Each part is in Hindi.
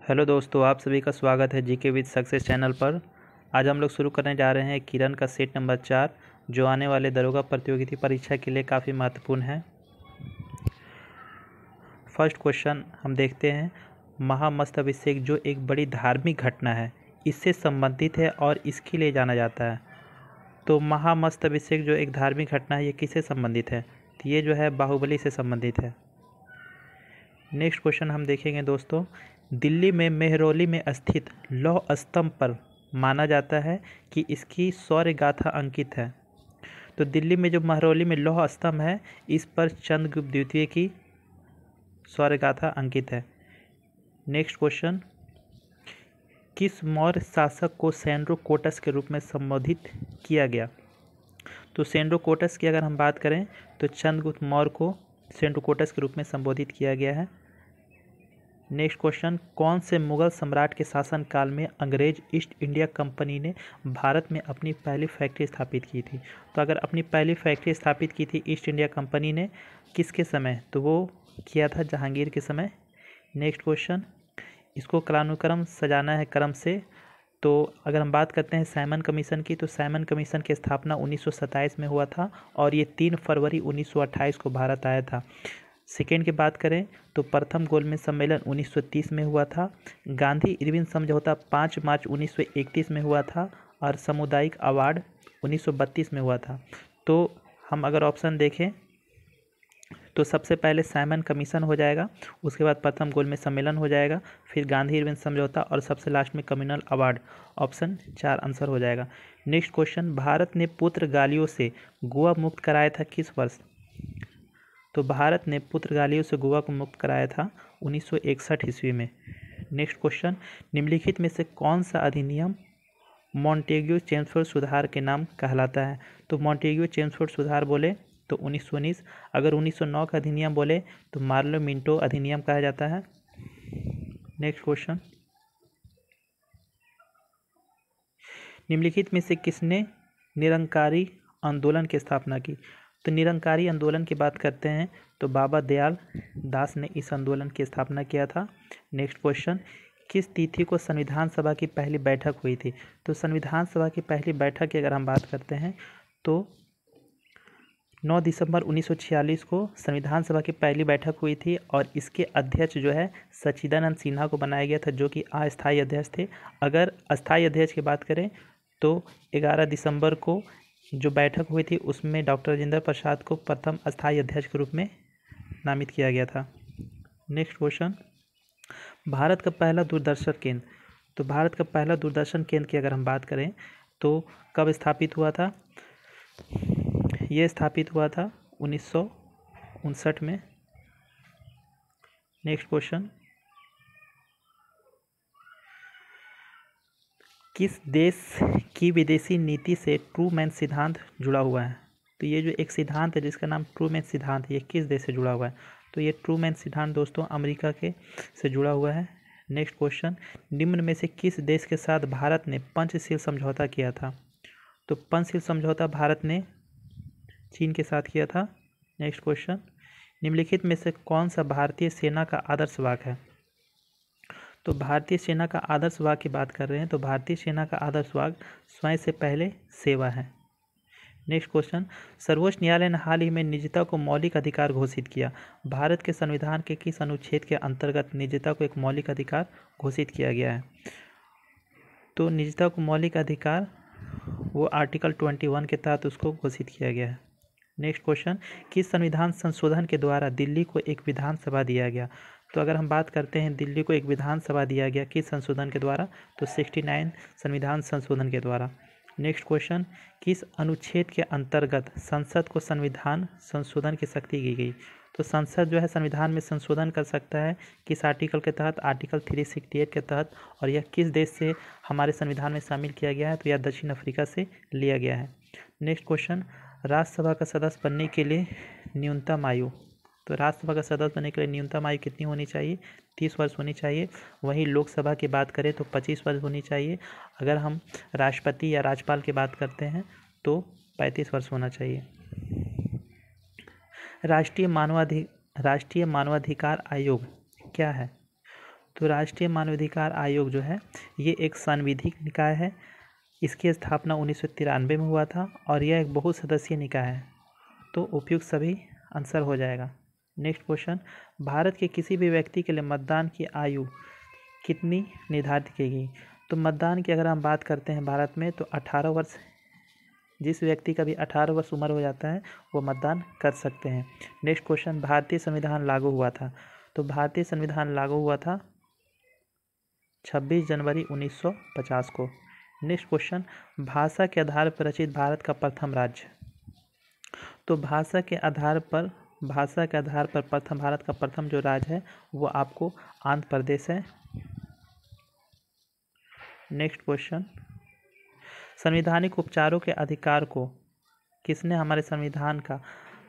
हेलो दोस्तों, आप सभी का स्वागत है जीके विद सक्सेस चैनल पर। आज हम लोग शुरू करने जा रहे हैं किरण का सेट नंबर 4, जो आने वाले दरोगा प्रतियोगिता परीक्षा के लिए काफ़ी महत्वपूर्ण है। फर्स्ट क्वेश्चन हम देखते हैं। महामस्तकाभिषेक जो एक बड़ी धार्मिक घटना है, इससे संबंधित है और इसके लिए जाना जाता है। तो महामस्तकाभिषेक जो एक धार्मिक घटना है, ये किससे संबंधित है? तो ये जो है बाहुबली से संबंधित है। नेक्स्ट क्वेश्चन हम देखेंगे दोस्तों। दिल्ली में मेहरौली में स्थित लौह स्तंभ पर माना जाता है कि इसकी शौर्य गाथा अंकित है। तो दिल्ली में जो मेहरौली में लौह स्तंभ है, इस पर चंद्रगुप्त द्वितीय की शौर्य गाथा अंकित है। नेक्स्ट क्वेश्चन, किस मौर्य शासक को सेंड्रोकोटस के रूप में संबोधित किया गया? तो सेंड्रोकोटस की अगर हम बात करें तो चंद्रगुप्त मौर्य को सेंड्रोकोटस के रूप में संबोधित किया गया है। नेक्स्ट क्वेश्चन, कौन से मुगल सम्राट के शासनकाल में अंग्रेज ईस्ट इंडिया कंपनी ने भारत में अपनी पहली फैक्ट्री स्थापित की थी? तो अगर अपनी पहली फैक्ट्री स्थापित की थी ईस्ट इंडिया कंपनी ने, किसके समय? तो वो किया था जहांगीर के समय। नेक्स्ट क्वेश्चन, इसको कालानुक्रम सजाना है क्रम से। तो अगर हम बात करते हैं साइमन कमीशन की, तो साइमन कमीशन की स्थापना 1927 में हुआ था और ये 3 फरवरी 1928 को भारत आया था। सेकेंड की बात करें तो प्रथम गोलमेज सम्मेलन 1930 में हुआ था। गांधी इरविन समझौता 5 मार्च 1931 में हुआ था और सामुदायिक अवार्ड 1932 में हुआ था। तो हम अगर ऑप्शन देखें तो सबसे पहले साइमन कमीशन हो जाएगा, उसके बाद प्रथम गोलमेज सम्मेलन हो जाएगा, फिर गांधी इरविन समझौता और सबसे लास्ट में कम्युनल अवार्ड। ऑप्शन 4 आंसर हो जाएगा। नेक्स्ट क्वेश्चन, भारत ने पुर्तगालियों से गोवा मुक्त कराया था किस वर्ष? तो भारत ने पुर्तगालियों से गोवा को मुक्त कराया था 1961 ईस्वी में। नेक्स्ट क्वेश्चन, निम्नलिखित में से कौन सा अधिनियम मॉन्टेग्यू चेम्सफोर्ड सुधार के नाम कहलाता है? तो मॉन्टेग्यू चेम्सफोर्ड सुधार बोले तो 1919, अगर 1909 का अधिनियम बोले तो मार्लो मिंटो अधिनियम कहा जाता है। नेक्स्ट क्वेश्चन, निम्नलिखित में से किसने निरंकारी आंदोलन की स्थापना की? तो निरंकारी आंदोलन की बात करते हैं तो बाबा दयाल दास ने इस आंदोलन की स्थापना किया था। नेक्स्ट क्वेश्चन, किस तिथि को संविधान सभा की पहली बैठक हुई थी? तो संविधान सभा की पहली बैठक की अगर हम बात करते हैं तो 9 दिसंबर 1946 को संविधान सभा की पहली बैठक हुई थी और इसके अध्यक्ष जो है सच्चिदानंद सिन्हा को बनाया गया था, जो कि अस्थायी अध्यक्ष थे। अगर अस्थायी अध्यक्ष की बात करें तो 11 दिसंबर को जो बैठक हुई थी उसमें डॉक्टर राजेंद्र प्रसाद को प्रथम अस्थायी अध्यक्ष के रूप में नामित किया गया था। नेक्स्ट क्वेश्चन, भारत का पहला दूरदर्शन केंद्र। तो भारत का पहला दूरदर्शन केंद्र की अगर हम बात करें तो कब स्थापित हुआ था? ये स्थापित हुआ था 1959 में। नेक्स्ट क्वेश्चन, किस देश की विदेशी नीति से ट्रूमैन सिद्धांत जुड़ा हुआ है? तो ये जो एक सिद्धांत है जिसका नाम ट्रूमैन सिद्धांत है, ये किस देश से जुड़ा हुआ है? तो ये ट्रूमैन सिद्धांत दोस्तों अमेरिका के से जुड़ा हुआ है। नेक्स्ट क्वेश्चन, निम्न में से किस देश के साथ भारत ने पंचशील समझौता किया था? तो पंचशील समझौता भारत ने चीन के साथ किया था। नेक्स्ट क्वेश्चन, निम्नलिखित में से कौन सा भारतीय सेना का आदर्श वाक्य है? तो भारतीय सेना का आदर्श वाक्य की बात कर रहे हैं तो भारतीय सेना का आदर्श वाक्य स्वयं से पहले सेवा है। नेक्स्ट क्वेश्चन, सर्वोच्च न्यायालय ने हाल ही में निजता को मौलिक अधिकार घोषित किया। भारत के संविधान के किस अनुच्छेद के अंतर्गत निजता को एक मौलिक अधिकार घोषित किया गया है? तो निजता को मौलिक अधिकार वो आर्टिकल 21 के तहत उसको घोषित किया गया है। नेक्स्ट क्वेश्चन, किस संविधान संशोधन के द्वारा दिल्ली को एक विधानसभा दिया गया? तो अगर हम बात करते हैं दिल्ली को एक विधानसभा दिया गया किस संशोधन के द्वारा? तो 69 संविधान संशोधन के द्वारा। नेक्स्ट क्वेश्चन, किस अनुच्छेद के अंतर्गत संसद को संविधान संशोधन की शक्ति दी गई? तो संसद जो है संविधान में संशोधन कर सकता है किस आर्टिकल के तहत? आर्टिकल 368 के तहत। और यह किस देश से हमारे संविधान में शामिल किया गया है? तो यह दक्षिण अफ्रीका से लिया गया है। नेक्स्ट क्वेश्चन, राज्यसभा का सदस्य बनने के लिए न्यूनतम आयु। तो राज्यसभा का सदस्य बनने के लिए न्यूनतम आयु कितनी होनी चाहिए? 30 वर्ष होनी चाहिए। वहीं लोकसभा की बात करें तो 25 वर्ष होनी चाहिए। अगर हम राष्ट्रपति या राज्यपाल की बात करते हैं तो 35 वर्ष होना चाहिए। राष्ट्रीय मानवाधिकार आयोग क्या है? तो राष्ट्रीय मानवाधिकार आयोग जो है ये एक संवैधानिक निकाय है। इसकी स्थापना 1993 में हुआ था और यह एक बहुसदस्यीय निकाय है। तो उपयुक्त सभी आंसर हो जाएगा। नेक्स्ट क्वेश्चन, भारत के किसी भी व्यक्ति के लिए मतदान की आयु कितनी निर्धारित की गई? तो मतदान की अगर हम बात करते हैं भारत में तो 18 वर्ष, जिस व्यक्ति का भी 18 वर्ष उम्र हो जाता है वो मतदान कर सकते हैं। नेक्स्ट क्वेश्चन, भारतीय संविधान लागू हुआ था? तो भारतीय संविधान लागू हुआ था 26 जनवरी 1950 को। नेक्स्ट क्वेश्चन, भाषा के आधार पर रचित भारत का प्रथम राज्य? तो भाषा के आधार पर भारत का प्रथम जो राज्य है वो आपको आंध्र प्रदेश है। नेक्स्ट क्वेश्चन, संवैधानिक उपचारों के अधिकार को किसने हमारे संविधान का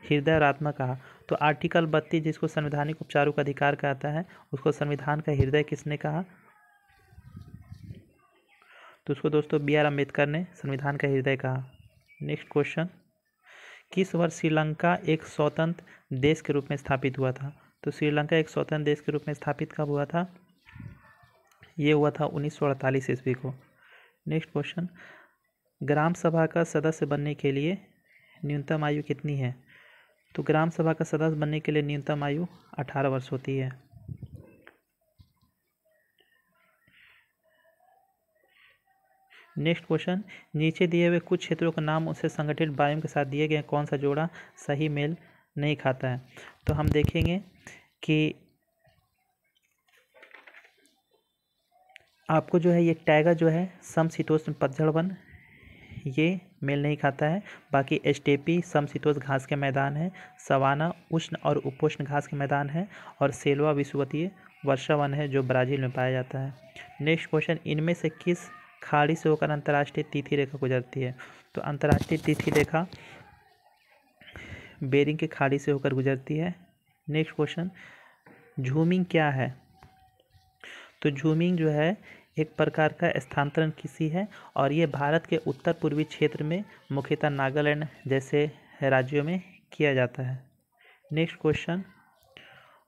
हृदय और आत्मा कहा? तो आर्टिकल 32 जिसको संवैधानिक उपचारों का अधिकार कहता है उसको संविधान का हृदय किसने कहा? तो उसको दोस्तों बी आर अम्बेडकर ने संविधान का हृदय कहा। नेक्स्ट क्वेश्चन, किस वर्ष श्रीलंका एक स्वतंत्र देश के रूप में स्थापित हुआ था? तो श्रीलंका एक स्वतंत्र देश के रूप में स्थापित कब हुआ था? ये हुआ था 1948 ईस्वी को। नेक्स्ट क्वेश्चन, ग्राम सभा का सदस्य बनने के लिए न्यूनतम आयु कितनी है? तो ग्राम सभा का सदस्य बनने के लिए न्यूनतम आयु 18 वर्ष होती है। नेक्स्ट क्वेश्चन, नीचे दिए हुए कुछ क्षेत्रों का नाम उसे संगठित बायोम के साथ दिए गए कौन सा जोड़ा सही मेल नहीं खाता है? तो हम देखेंगे कि आपको जो है ये टैगा जो है समशीतोष्ण पतझड़ वन ये मेल नहीं खाता है। बाकी एस्टेपी समशीतोष्ण घास के मैदान है, सवाना उष्ण और उपोष्ण घास के मैदान है और सेल्वा विषुवतीय वर्षा वन है जो ब्राज़ील में पाया जाता है। नेक्स्ट क्वेश्चन, इनमें से किस खाड़ी से होकर अंतर्राष्ट्रीय तिथि रेखा गुजरती है? तो अंतर्राष्ट्रीय तिथि रेखा बेरिंग की खाड़ी से होकर गुजरती है। नेक्स्ट क्वेश्चन, झूमिंग क्या है? तो झूमिंग जो है एक प्रकार का स्थानांतरण कृषि है और ये भारत के उत्तर पूर्वी क्षेत्र में मुख्यतः नागालैंड जैसे राज्यों में किया जाता है। नेक्स्ट क्वेश्चन,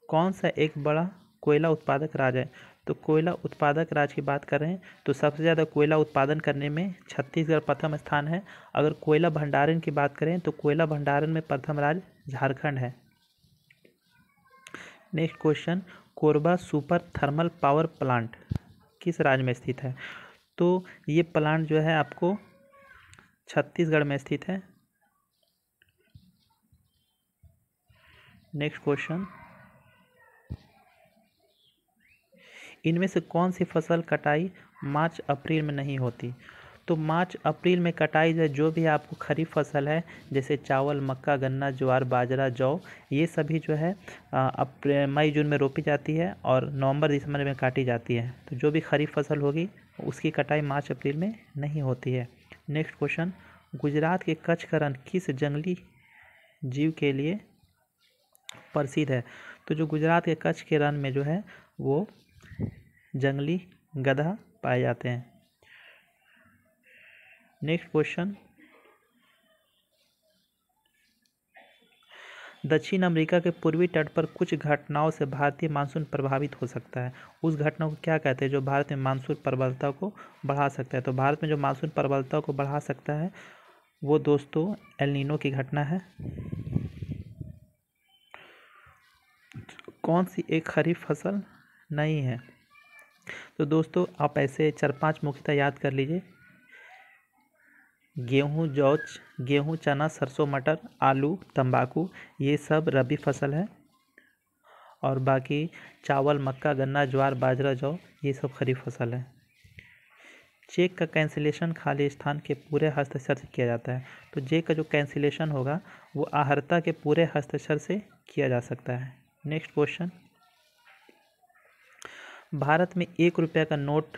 कौन सा एक बड़ा कोयला उत्पादक राज्य है? तो कोयला उत्पादक राज्य की बात कर रहे हैं तो सबसे ज़्यादा कोयला उत्पादन करने में छत्तीसगढ़ प्रथम स्थान है। अगर कोयला भंडारण की बात करें तो कोयला भंडारण में प्रथम राज्य झारखंड है। Next question, Korba super thermal power plant किस राज्य में स्थित है? तो ये प्लांट जो है आपको छत्तीसगढ़ में स्थित है। नेक्स्ट क्वेश्चन, इनमें से कौन सी फसल कटाई मार्च अप्रैल में नहीं होती? तो मार्च अप्रैल में कटाई जो भी आपको खरीफ फसल है जैसे चावल, मक्का, गन्ना, ज्वार, बाजरा, जौ ये सभी जो है अप्रैल मई जून में रोपी जाती है और नवंबर दिसंबर में काटी जाती है। तो जो भी खरीफ फसल होगी उसकी कटाई मार्च अप्रैल में नहीं होती है। नेक्स्ट क्वेश्चन, गुजरात के कच्छ का रण किस जंगली जीव के लिए प्रसिद्ध है? तो जो गुजरात के कच्छ के रण में जो है वो जंगली गधा पाए जाते हैं। नेक्स्ट क्वेश्चन, दक्षिण अमेरिका के पूर्वी तट पर कुछ घटनाओं से भारतीय मानसून प्रभावित हो सकता है। उस घटना को क्या कहते हैं जो भारत में मानसून प्रबलता को बढ़ा सकता है? तो भारत में जो मानसून प्रबलता को बढ़ा सकता है वो दोस्तों एल नीनो की घटना है। कौन सी एक खरीफ फसल नहीं है? तो दोस्तों आप ऐसे 4-5 मुख्यतः याद कर लीजिए, गेहूँ, चना, सरसों, मटर, आलू, तंबाकू ये सब रबी फसल है और बाकी चावल, मक्का, गन्ना, ज्वार, बाजरा, जौ ये सब खरीफ फसल है। चेक का कैंसिलेशन खाली स्थान के पूरे हस्ताक्षर से किया जाता है। तो चेक का जो कैंसिलेशन होगा वो आहर्ता के पूरे हस्ताक्षर से किया जा सकता है। नेक्स्ट क्वेश्चन, भारत में 1 रुपये का नोट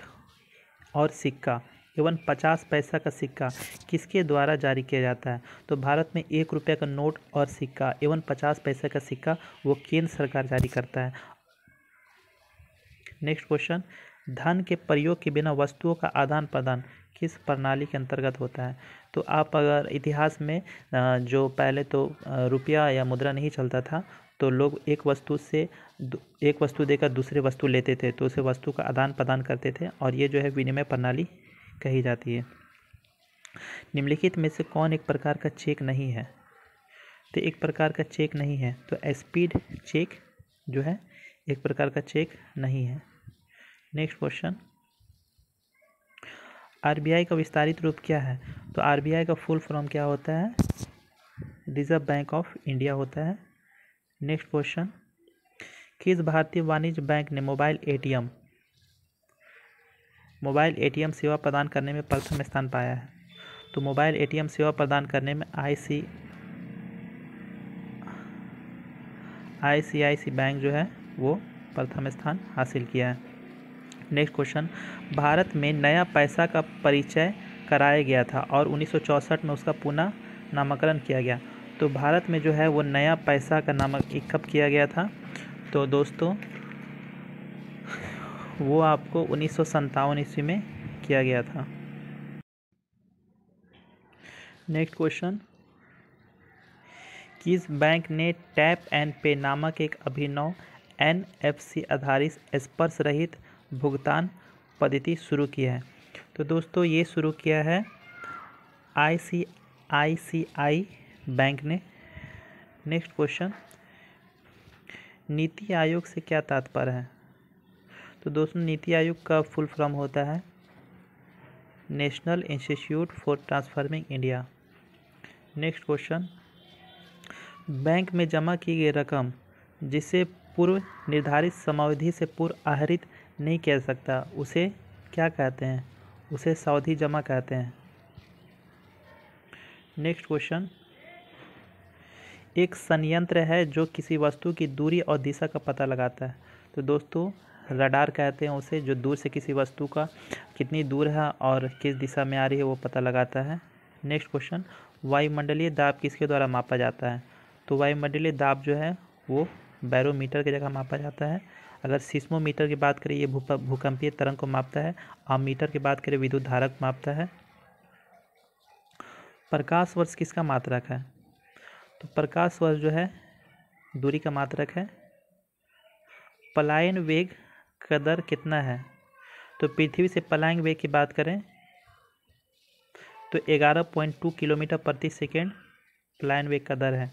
और सिक्का एवं 50 पैसा का सिक्का किसके द्वारा जारी किया जाता है? तो भारत में 1 रुपये का नोट और सिक्का एवं 50 पैसे का सिक्का वो केंद्र सरकार जारी करता है। नेक्स्ट क्वेश्चन, धन के प्रयोग के बिना वस्तुओं का आदान प्रदान किस प्रणाली के अंतर्गत होता है? तो आप अगर इतिहास में जो पहले तो रुपया या मुद्रा नहीं चलता था तो लोग एक वस्तु देकर दूसरे वस्तु लेते थे, तो उसे वस्तु का आदान प्रदान करते थे, और ये जो है विनिमय प्रणाली कही जाती है। निम्नलिखित में से कौन एक प्रकार का चेक नहीं है? तो एक प्रकार का चेक नहीं है, तो स्पीड चेक जो है एक प्रकार का चेक नहीं है। नेक्स्ट क्वेश्चन, आरबीआई का विस्तारित रूप क्या है? तो आरबीआई का फुल फॉर्म क्या होता है? रिजर्व बैंक ऑफ इंडिया होता है। नेक्स्ट क्वेश्चन, किस भारतीय वाणिज्य बैंक ने मोबाइल एटीएम सेवा प्रदान करने में प्रथम स्थान पाया है? तो मोबाइल एटीएम सेवा प्रदान करने में आईसीआईसी बैंक जो है वो प्रथम स्थान हासिल किया है। नेक्स्ट क्वेश्चन, भारत में नया पैसा का परिचय कराया गया था और 1964 में उसका पुनः नामकरण किया गया। तो भारत में जो है वो नया पैसा का नामकरण कब किया गया था? तो दोस्तों वो आपको 1957 ईस्वी में किया गया था। नेक्स्ट क्वेश्चन, किस बैंक ने टैप एंड पे नामक एक अभिनव एनएफसी आधारित स्पर्श रहित भुगतान पद्धति शुरू की है? तो दोस्तों ये शुरू किया है आईसीआईसीआई बैंक ने। नेक्स्ट क्वेश्चन, नीति आयोग से क्या तात्पर्य है? तो दोस्तों नीति आयोग का फुल फॉर्म होता है national institute for transforming India. Next question, bank में जमा की गई रकम जिसे पूर्व निर्धारित समयावधि से पूर्व आहरित नहीं किया जा सकता उसे क्या कहते हैं? उसे सावधि जमा कहते हैं। नेक्स्ट क्वेश्चन, एक संयंत्र है जो किसी वस्तु की दूरी और दिशा का पता लगाता है। तो दोस्तों रडार कहते हैं उसे, जो दूर से किसी वस्तु का कितनी दूर है और किस दिशा में आ रही है वो पता लगाता है। नेक्स्ट क्वेश्चन, वायुमंडलीय दाब किसके द्वारा मापा जाता है? तो वायुमंडलीय दाब जो है वो बैरोमीटर की जगह मापा जाता है। अगर सिस्मोमीटर की बात करें ये भूकंपीय तरंग को मापता है, आममीटर की बात करें विद्युत धारक मापता है। प्रकाश वर्ष किसका मात्रक है? तो प्रकाश वर्ष जो है दूरी का मात्रक है। पलायन वेग का दर कितना है? तो पृथ्वी से पलायन वेग की बात करें तो 11.2 किलोमीटर प्रति सेकेंड पलायन वेग का दर है।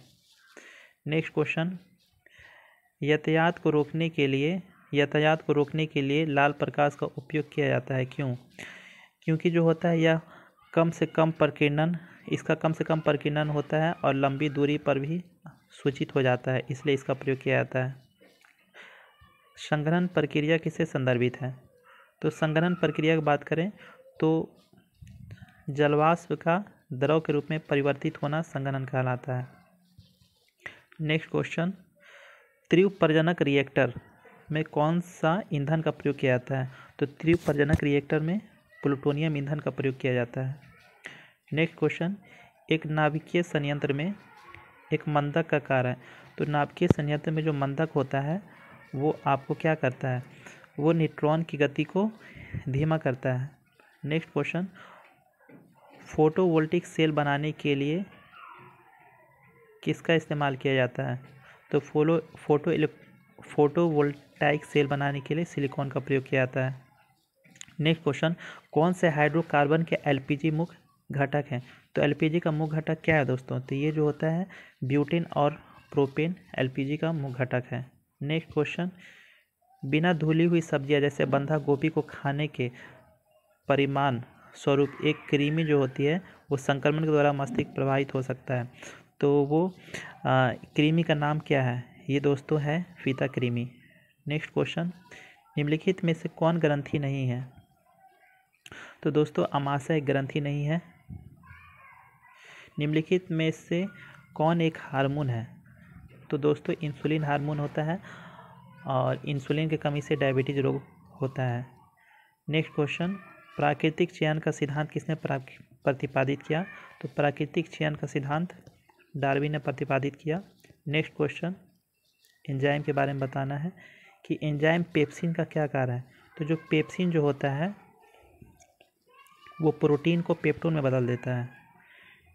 नेक्स्ट क्वेश्चन, यातायात को रोकने के लिए लाल प्रकाश का उपयोग किया जाता है, क्यों? क्योंकि जो होता है यह इसका कम से कम प्रकीर्णन होता है और लंबी दूरी पर भी सूचित हो जाता है, इसलिए इसका प्रयोग किया जाता है। संघनन प्रक्रिया किससे संदर्भित है? तो संघनन प्रक्रिया की बात करें तो जलवाष्प का द्रव के रूप में परिवर्तित होना संघनन कहलाता है। नेक्स्ट क्वेश्चन, तीव्र प्रजनक रिएक्टर में कौन सा ईंधन का प्रयोग किया जाता है? तो तीव्र प्रजनक रिएक्टर में प्लूटोनियम ईंधन का प्रयोग किया जाता है। नेक्स्ट क्वेश्चन, एक नाभिकीय संयंत्र में एक मंदक का कार्य है। तो नाभिकीय संयंत्र में जो मंदक होता है वो आपको क्या करता है? वो न्यूट्रॉन की गति को धीमा करता है। नेक्स्ट क्वेश्चन, फोटोवोल्टिक सेल बनाने के लिए किसका इस्तेमाल किया जाता है? तो फोटोवोल्टाइक सेल बनाने के लिए सिलिकॉन का प्रयोग किया जाता है। नेक्स्ट क्वेश्चन, कौन से हाइड्रोकार्बन के एलपीजी मुख्य घटक हैं? तो एलपीजी का मुख्य घटक क्या है दोस्तों? तो ये जो होता है ब्यूटेन और प्रोपेन एलपीजी का मुख्य घटक है। नेक्स्ट क्वेश्चन, बिना धुली हुई सब्जियां जैसे बंधा गोभी को खाने के परिमाण स्वरूप एक कृमि जो होती है वो संक्रमण के द्वारा मस्तिष्क प्रभावित हो सकता है। तो वो कृमि का नाम क्या है? ये दोस्तों है फीता कृमि। नेक्स्ट क्वेश्चन, निम्नलिखित में से कौन ग्रंथि नहीं है? तो दोस्तों आमाशय ग्रंथि नहीं है। निम्नलिखित में से कौन एक हार्मोन है? तो दोस्तों इंसुलिन हार्मोन होता है और इंसुलिन की कमी से डायबिटीज रोग होता है। नेक्स्ट क्वेश्चन, प्राकृतिक चयन का सिद्धांत किसने प्रतिपादित किया? तो प्राकृतिक चयन का सिद्धांत डार्विन ने प्रतिपादित किया। नेक्स्ट क्वेश्चन, एंजाइम के बारे में बताना है कि एंजाइम पेप्सिन का क्या कार्य है? तो जो पेप्सिन जो होता है वो प्रोटीन को पेप्टोन में बदल देता है।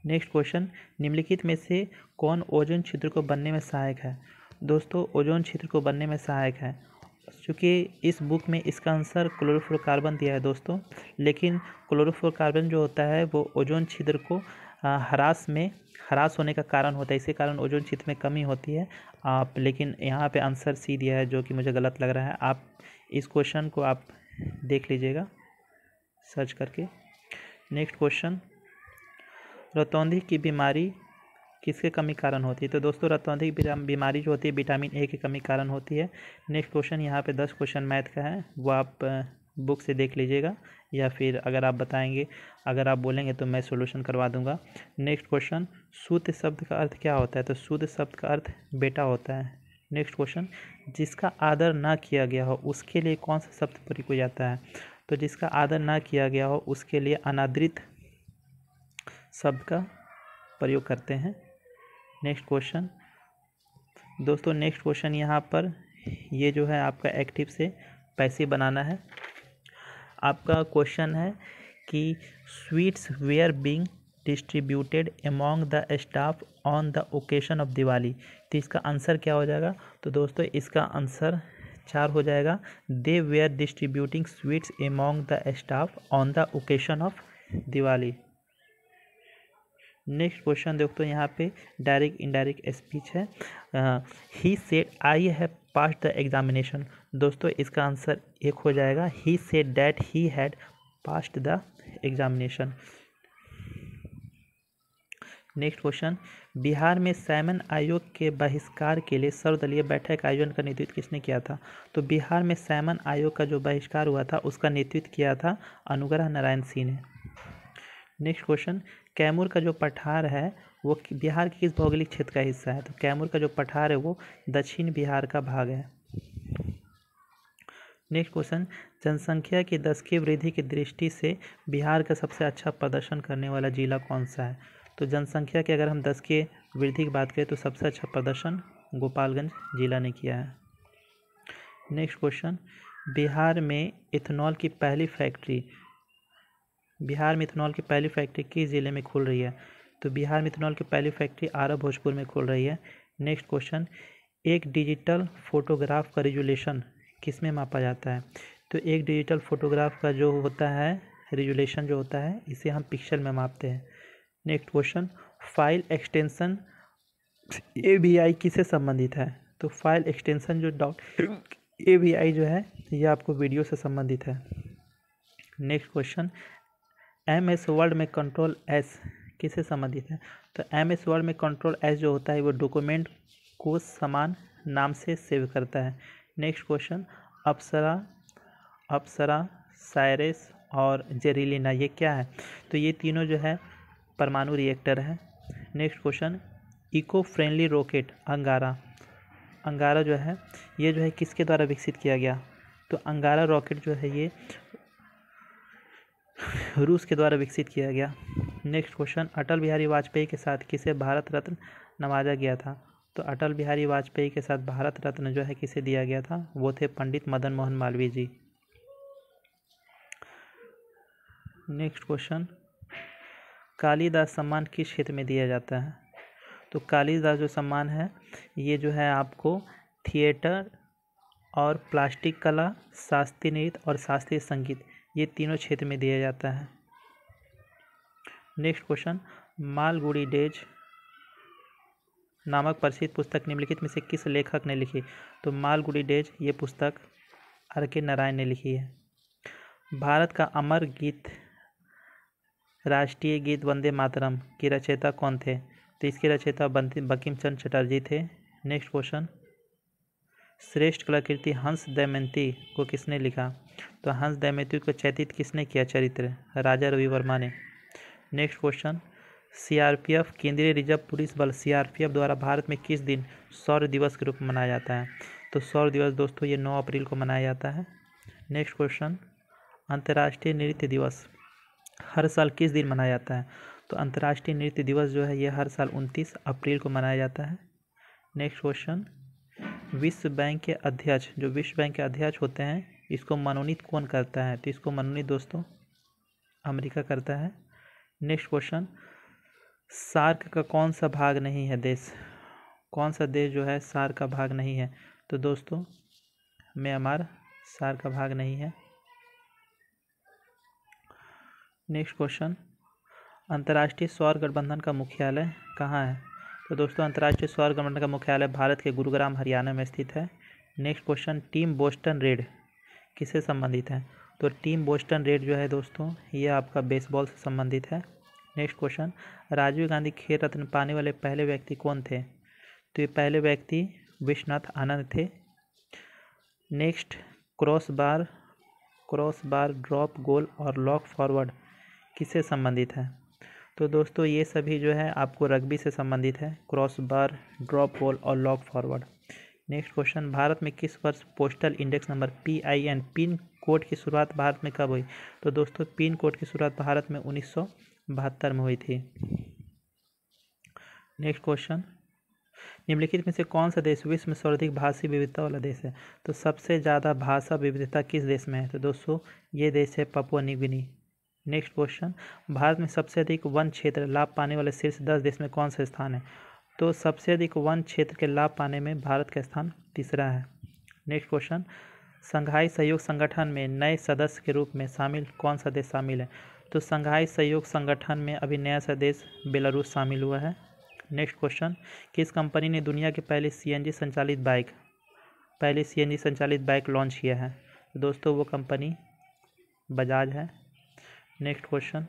नेक्स्ट क्वेश्चन, निम्नलिखित में से कौन ओजोन छिद्र को बनने में सहायक है? दोस्तों ओजोन क्षेत्र को बनने में सहायक है। चूँकि इस बुक में इसका आंसर क्लोरोफ्लोरोकार्बन दिया है दोस्तों, लेकिन क्लोरोफ्लोरोकार्बन जो होता है वो ओजोन छिद्र को ह्रास होने का कारण होता है, इसी कारण ओजोन छिद्र में कमी होती है। आप लेकिन यहाँ पे आंसर सी दिया है जो कि मुझे गलत लग रहा है। आप इस क्वेश्चन को आप देख लीजिएगा सर्च करके। नेक्स्ट क्वेश्चन, रतौंधी की बीमारी किसके कमी कारण होती है? तो दोस्तों रतौंधी की बीमारी जो होती है विटामिन ए की कमी कारण होती है। नेक्स्ट क्वेश्चन, यहाँ पे 10 क्वेश्चन मैथ का है, वो आप बुक से देख लीजिएगा, या फिर अगर आप बताएंगे, अगर आप बोलेंगे तो मैं सॉल्यूशन करवा दूंगा। नेक्स्ट क्वेश्चन, शुद्ध शब्द का अर्थ क्या होता है? तो शुद्ध शब्द का अर्थ बेटा होता है। नेक्स्ट क्वेश्चन, जिसका आदर ना किया गया हो उसके लिए कौन सा शब्द प्रयोग हो जाता है? तो जिसका आदर ना किया गया हो उसके लिए अनादृत शब्द का प्रयोग करते हैं। नेक्स्ट क्वेश्चन दोस्तों, नेक्स्ट क्वेश्चन यहाँ पर ये जो है आपका एक्टिव से पैसिव बनाना है। आपका क्वेश्चन है कि sweets were being distributed among the staff on the occasion of Diwali. तो इसका आंसर क्या हो जाएगा? तो दोस्तों इसका आंसर 4 हो जाएगा, they were distributing sweets among the staff on the occasion of Diwali. Next question दोस्तों यहाँ पे डायरेक्ट इनडायरेक्ट स्पीच है। He said I have passed the examination. दोस्तों इसका आंसर 1 हो जाएगा, he said that he had passed the examination. Next question, Bihar में सैमन आयोग के बहिष्कार के लिए सर्वदलीय बैठक का आयोजन का नेतृत्व किसने किया था? तो बिहार में सैमन आयोग का जो बहिष्कार हुआ था उसका नेतृत्व किया था अनुग्रह नारायण सिंह ने। नेक्स्ट क्वेश्चन, कैमूर का जो पठार है वो बिहार के किस भौगोलिक क्षेत्र का हिस्सा है? तो कैमूर का जो पठार है वो दक्षिण बिहार का भाग है। नेक्स्ट क्वेश्चन, जनसंख्या की 10 की वृद्धि की दृष्टि से बिहार का सबसे अच्छा प्रदर्शन करने वाला जिला कौन सा है? तो जनसंख्या की अगर हम 10 की वृद्धि की बात करें तो सबसे अच्छा प्रदर्शन गोपालगंज जिला ने किया है। नेक्स्ट क्वेश्चन, बिहार में इथेनॉल की पहली फैक्ट्री किस ज़िले में खुल रही है? तो बिहार में इथेनॉल की पहली फैक्ट्री आरा भोजपुर में खुल रही है। नेक्स्ट क्वेश्चन, एक डिजिटल फोटोग्राफ का रिजोल्यूशन किस में मापा जाता है? तो एक डिजिटल फोटोग्राफ का जो होता है रिजोल्यूशन जो होता है इसे हम पिक्सल में मापते हैं। Next question, file extension AVI किससे संबंधित है? तो फाइल एक्सटेंशन जो .AVI जो है ये आपको वीडियो से संबंधित है। नेक्स्ट क्वेश्चन, MS वर्ड में कंट्रोल S किससे संबंधित है? तो MS वर्ड में कंट्रोल S जो होता है वो डॉक्यूमेंट को समान नाम से सेव करता है। नेक्स्ट क्वेश्चन, अप्सरा, साइरस और जेरिलिना ये क्या है? तो ये तीनों जो है परमाणु रिएक्टर है। Next question, eco friendly rocket Angara जो है ये जो है किसके द्वारा विकसित किया गया? तो अंगारा रॉकेट जो है ये रूस के द्वारा विकसित किया गया। नेक्स्ट क्वेश्चन, अटल बिहारी वाजपेयी के साथ किसे भारत रत्न नवाजा गया था? तो अटल बिहारी वाजपेयी के साथ भारत रत्न जो है किसे दिया गया था? वो थे पंडित मदन मोहन मालवीय जी। नेक्स्ट क्वेश्चन, कालिदास सम्मान किस क्षेत्र में दिया जाता है? तो कालिदास जो सम्मान है ये जो है आपको थिएटर और प्लास्टिक कला, शास्त्रीय नृत्य और शास्त्रीय संगीत ये तीनों क्षेत्र में दिया जाता है। नेक्स्ट क्वेश्चन, मालगुडी डेज नामक प्रसिद्ध पुस्तक निम्नलिखित में से किस लेखक ने लिखी? तो मालगुडी डेज ये पुस्तक R.K. नारायण ने लिखी है। भारत का अमर गीत राष्ट्रीय गीत वंदे मातरम की रचयिता कौन थे? तो इसके रचयिता बंकिम चंद्र चटर्जी थे। नेक्स्ट क्वेश्चन, श्रेष्ठ कलाकृति हंस दमयंती को किसने लिखा? तो हंस दमयंती को चयनित किसने किया चरित्र? राजा रवि वर्मा ने। नेक्स्ट क्वेश्चन, CRPF केंद्रीय रिजर्व पुलिस बल CRPF द्वारा भारत में किस दिन शौर्य दिवस के रूप में मनाया जाता है? तो शौर्य दिवस दोस्तों ये 9 अप्रैल को मनाया जाता है। नेक्स्ट क्वेश्चन, अंतर्राष्ट्रीय नृत्य दिवस हर साल किस दिन मनाया जाता है? तो अंतर्राष्ट्रीय नृत्य दिवस जो है ये हर साल 29 अप्रैल को मनाया जाता है। नेक्स्ट क्वेश्चन, विश्व बैंक के अध्यक्ष जो विश्व बैंक के अध्यक्ष होते हैं इसको मनोनीत कौन करता है? तो इसको मनोनीत दोस्तों अमेरिका करता है। नेक्स्ट क्वेश्चन, सार्क का कौन सा भाग नहीं है देश? कौन सा देश जो है सार्क का भाग नहीं है? तो दोस्तों म्यांमार सार्क का भाग नहीं है। नेक्स्ट क्वेश्चन, अंतर्राष्ट्रीय सौर गठबंधन का मुख्यालय कहाँ है? तो दोस्तों अंतर्राष्ट्रीय सौर गठबंधन का मुख्यालय भारत के गुरुग्राम हरियाणा में स्थित है। Next question, team Boston red किससे संबंधित है? तो टीम बोस्टन रेड जो है दोस्तों ये आपका बेसबॉल से संबंधित है। नेक्स्ट क्वेश्चन, राजीव गांधी खेल रत्न पाने वाले पहले व्यक्ति कौन थे? तो ये पहले व्यक्ति विश्वनाथ आनंद थे। नेक्स्ट, क्रॉस बार ड्रॉप गोल और लॉक फॉरवर्ड किससे संबंधित है? तो दोस्तों ये सभी जो है आपको रग्बी से संबंधित है, क्रॉस बार, ड्रॉप गोल और lock forward. Next question, Bharat में किस वर्ष postal index number PIN pin code की शुरुआत भारत में कब हुई? तो दोस्तों पिन कोड की शुरुआत भारत में 1972 में हुई थी। नेक्स्ट क्वेश्चन, निम्नलिखित में से कौन सा देश विश्व में सर्वाधिक भाषी विविधता वाला देश है? तो सबसे ज़्यादा भाषा विविधता किस देश में है? तो दोस्तों ये देश है Papua New Guinea. Next question, Bharat में सबसे अधिक वन क्षेत्र लाभ पाने वाले शीर्ष 10 देश में कौन सा स्थान है? तो सबसे अधिक वन क्षेत्र के लाभ पाने में भारत का स्थान तीसरा है। नेक्स्ट क्वेश्चन, संघाई सहयोग संगठन में नए सदस्य के रूप में शामिल कौन सा देश शामिल है? तो संघाई सहयोग संगठन में अभी नया सा देश बेलारूस शामिल हुआ है। नेक्स्ट क्वेश्चन, किस कंपनी ने दुनिया की पहली CNG संचालित बाइक लॉन्च किया है? तो दोस्तों वो कंपनी बजाज है। नेक्स्ट क्वेश्चन,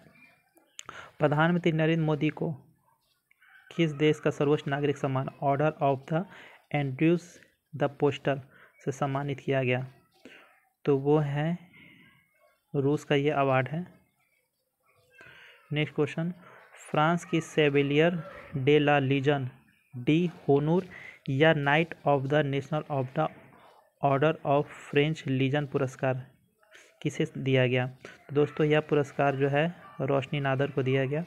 प्रधानमंत्री नरेंद्र मोदी को किस देश का सर्वोच्च नागरिक सम्मान order of the Andrews the postal से सम्मानित किया गया? तो वो है रूस का ये अवार्ड है। नेक्स्ट क्वेश्चन, फ्रांस की Chevalier de la Legion d' Honneur या knight of the national of the order of French Legion पुरस्कार किसे दिया गया? तो दोस्तों यह पुरस्कार जो है रोशनी नादर को दिया गया।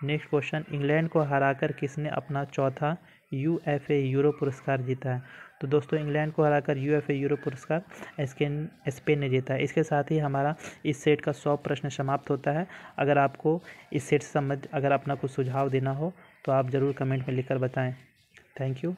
नेक्स्ट क्वेश्चन, इंग्लैंड को हराकर किसने अपना चौथा UEFA यूरो पुरस्कार जीता है? तो दोस्तों इंग्लैंड को हराकर UEFA यूरो पुरस्कार स्पेन ने जीता है। इसके साथ ही हमारा इस सेट का 100 प्रश्न समाप्त होता है। अगर आपको इस सेट से संबंधित अगर अपना कुछ सुझाव देना हो तो आप ज़रूर कमेंट में लिखकर बताएं। Thank you.